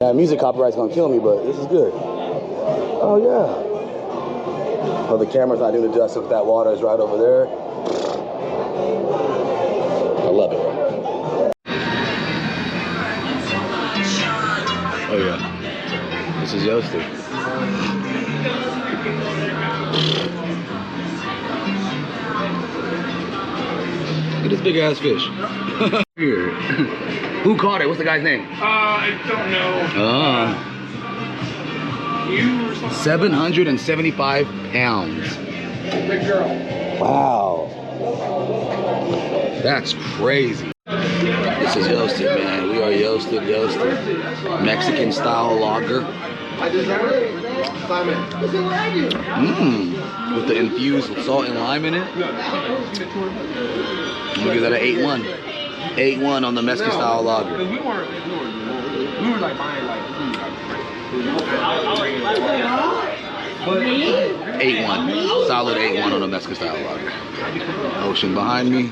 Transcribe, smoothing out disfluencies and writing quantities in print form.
Yeah, music copyright's gonna kill me, but this is good. Oh yeah. Oh, the camera's not doing the justice with that water is right over there. I love it. Oh yeah. This is Yosti. Look at this big ass fish. Here. Who caught it? What's the guy's name? I don't know. 775 pounds. Big girl. Wow. That's crazy. This is Yoasted, man. We are Yoasted. Mexican style lager. With the infused salt and lime in it. I'm gonna give that an 8-1. 8-1 on the Mexican style lager. We were like buying like food. 8-1. Solid 8-1 on the Mexican style lager. Ocean behind me.